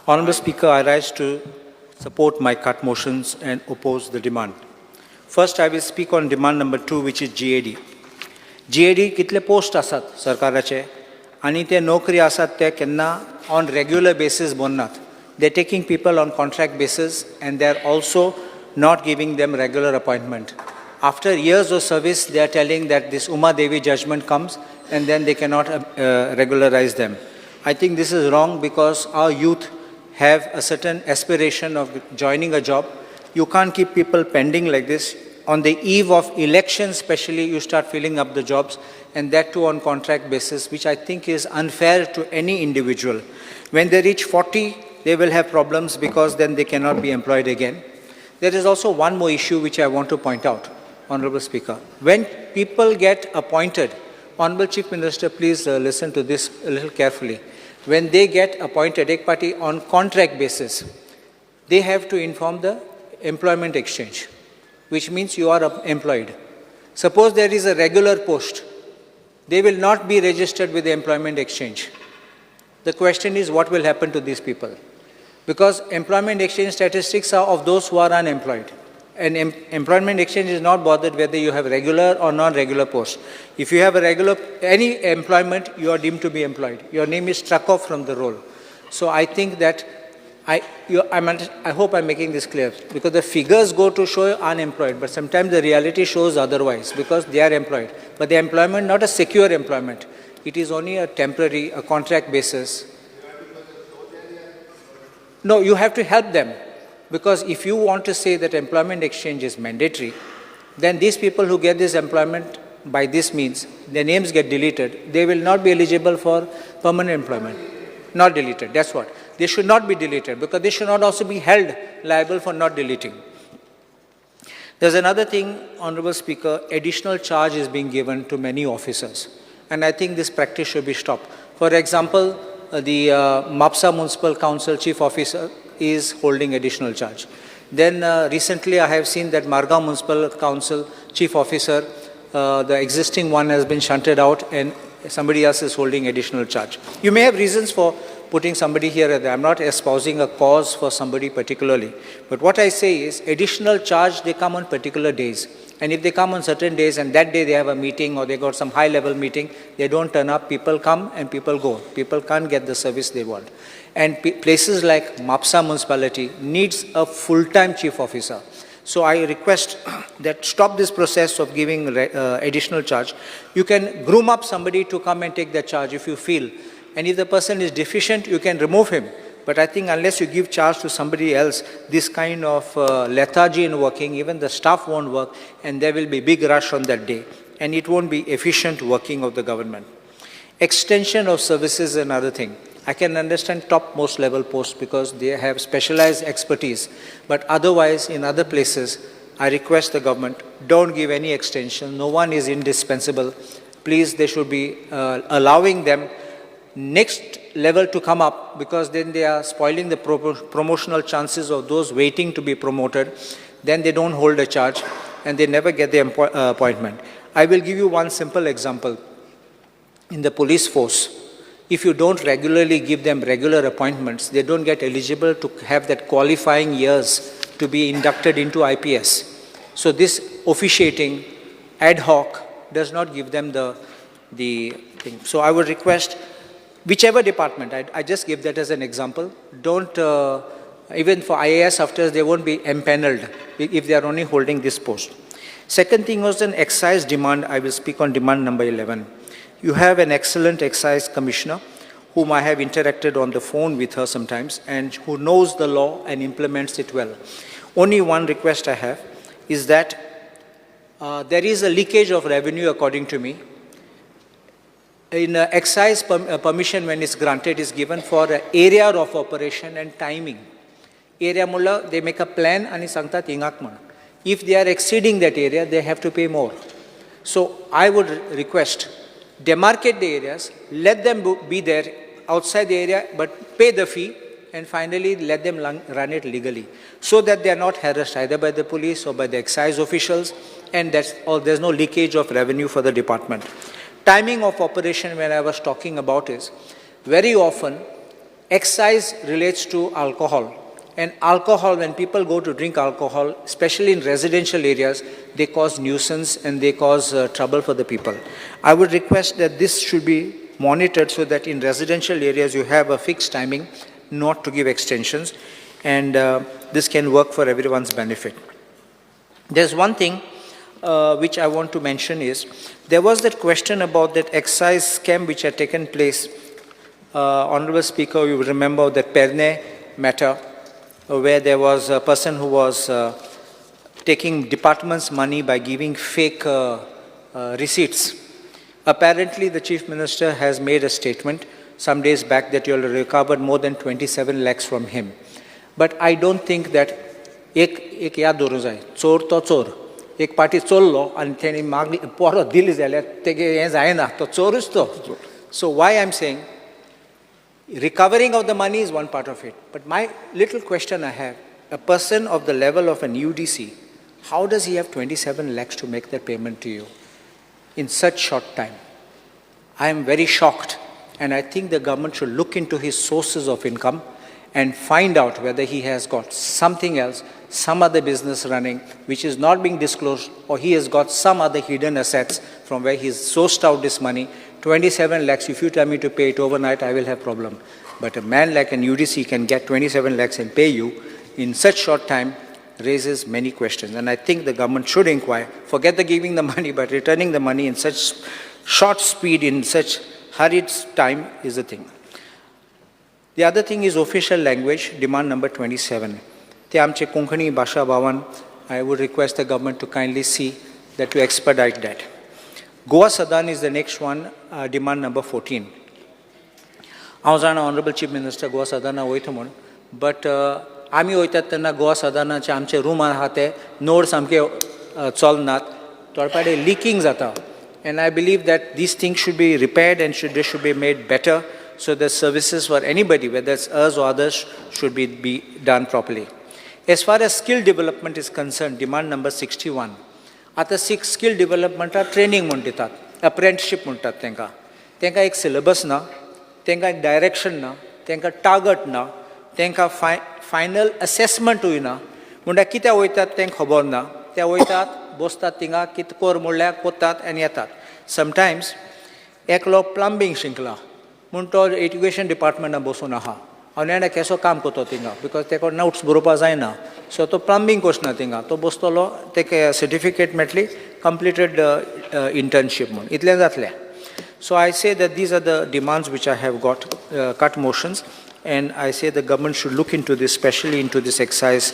Honourable Speaker, I rise to support my cut motions and oppose the demand. First, I will speak on demand number 2, which is GAD. GAD कितले post आसात सरकाराचे आणि ते नोकरी आसात ते केन्ना on regular basis बननात. They're taking people on contract basis and they're also not giving them regular appointment. After years of service, they are telling that this Uma Devi judgment comes and then they cannot regularize them. I think this is wrong because our youth have a certain aspiration of joining a job. You can't keep people pending like this. On the eve of election especially, you start filling up the jobs, and that too on contract basis, which I think is unfair to any individual. When they reach 40, they will have problems because then they cannot be employed again. There is also one more issue which I want to point out, Honourable Speaker. When people get appointed, Honourable Chief Minister, please listen to this a little carefully. When they get appointed, ek party on contract basis, they have to inform the employment exchange, which means you are employed. Suppose there is a regular post, they will not be registered with the employment exchange. The question is, what will happen to these people? Because employment exchange statistics are of those who are unemployed. And employment exchange is not bothered whether you have regular or non-regular posts. If you have a regular, any employment, you are deemed to be employed. Your name is struck off from the roll. So I think that, I hope I'm making this clear, because the figures go to show unemployed, but sometimes the reality shows otherwise, because they are employed. But the employment, not a secure employment. It is only a temporary, a contract basis. No, you have to help them. Because if you want to say that employment exchange is mandatory, then these people who get this employment by this means, their names get deleted, they will not be eligible for permanent employment. Not deleted, that's what. They should not be deleted because they should not also be held liable for not deleting. There's another thing, Honourable Speaker, additional charge is being given to many officers. And I think this practice should be stopped. For example, the Mapsa Municipal Council Chief Officer is holding additional charge. Then recently I have seen that Margao Municipal Council Chief Officer, the existing one has been shunted out and somebody else is holding additional charge. You may have reasons for putting somebody here and there. I'm not espousing a cause for somebody particularly. But what I say is additional charge, they come on particular days. And if they come on certain days and that day they have a meeting or they got some high-level meeting, they don't turn up, people come and people go. People can't get the service they want. And places like Mapsa municipality needs a full-time chief officer. So I request that stop this process of giving additional charge. You can groom up somebody to come and take that charge if you feel. And if the person is deficient, you can remove him. But I think unless you give charge to somebody else, this kind of lethargy in working, even the staff won't work, and there will be big rush on that day. And it won't be efficient working of the government. Extension of services is another thing. I can understand topmost level posts because they have specialized expertise. But otherwise, in other places, I request the government, don't give any extension. No one is indispensable. Please, they should be allowing them next level to come up, because then they are spoiling the promotional chances of those waiting to be promoted. Then they don't hold a charge and they never get the appointment. I will give you one simple example. In the police force, if you don't regularly give them regular appointments, they don't get eligible to have that qualifying years to be inducted into IPS. So this officiating ad hoc does not give them the thing. So I would request whichever department, I just give that as an example, don't, even for IAS officers, they won't be empaneled if they are only holding this post. Second thing was an excise demand. I will speak on demand number 11. You have an excellent excise commissioner whom I have interacted on the phone with her sometimes and who knows the law and implements it well. Only one request I have is that there is a leakage of revenue according to me. In excise permission when it's granted is given for area of operation and timing. Area mulla, they make a plan and sangta tingak man. If they are exceeding that area, they have to pay more. So I would request, demarcate the areas, let them be there outside the area, but pay the fee, and finally let them run it legally, so that they are not harassed either by the police or by the excise officials, and there's no leakage of revenue for the department. Timing of operation when I was talking about is, very often Excise relates to alcohol. And alcohol, when people go to drink alcohol, especially in residential areas, they cause nuisance and they cause trouble for the people. I would request that this should be monitored so that in residential areas you have a fixed timing, not to give extensions, and this can work for everyone's benefit. There's one thing which I want to mention is, there was that question about that excise scam which had taken place. Honorable Speaker, you remember that Perne matter, where there was a person who was taking department's money by giving fake receipts. Apparently, the Chief Minister has made a statement some days back that you will recovered more than 27 lakhs from him. But I don't think that एक याद दवरूंक जाय, चोर तो चोर, एक पाटी चोरलो आनी तेणी मागली पोरो दिली जाल्यार तेगे हें जायना, तो चोरूच तो. So why I'm saying, recovering of the money is one part of it. But my little question I have, a person of the level of an UDC, how does he have 27 lakhs to make that payment to you in such short time? I am very shocked, and I think the government should look into his sources of income and find out whether he has got something else, some other business running which is not being disclosed, or he has got some other hidden assets from where he's sourced out this money. 27 lakhs, if you tell me to pay it overnight, I will have problem. But a man like an UDC can get 27 lakhs and pay you in such short time raises many questions. And I think the government should inquire, forget the giving the money, but returning the money in such short speed, in such hurried time is the thing. The other thing is official language, demand number 27. Te amche Konkani Bhasha Bhavan, I would request the government to kindly see that to expedite that. Goa Sadan is the next one, demand number 14. हांव जाणा Honorable Chief Minister Goa Sadan वयता म्हूण, but आमी वयतात तेन्ना Goa Sadanचे आमचे room आहा ते नोड सामके चलनात, थोडे पाटे leaking जाता. And I believe that these things should be repaired and they should be made better, so that services for anybody, whether it's us or others, should be done properly. As far as skill development is concerned, demand number 61. आता skill development training म्हणटात, apprenticeship म्हणटात तेंकां. तेंकां एक syllabus ना, तेंकां एक direction ना, तेंकां target ना, तेंकां final assessment ना. म्हणल्यार कित्याक वयतात तें खबर ना. ते वयतात, बसतात थिंगा, कितें कर म्हणल्यार कोत्तात आनी येतात. Sometimes एकलो plumbing शिकला, म्हूण तो एड्युकेशन डिपार्टमेंटान बसून आहा. हांव केसो काम करता थिंगा, बिकॉज तेका नोट्स बरोवपा जायना. सो तो प्लंबिंग कोसना थिंगा, तो बसतलो, तेका सर्टिफिकेट मेळटली, कंप्लिटेड इंटर्नशीप म्हणून. इतलें जातलें. So I say that these are the demands which I have got, cut motions, and I say the government should look into this, especially into this excise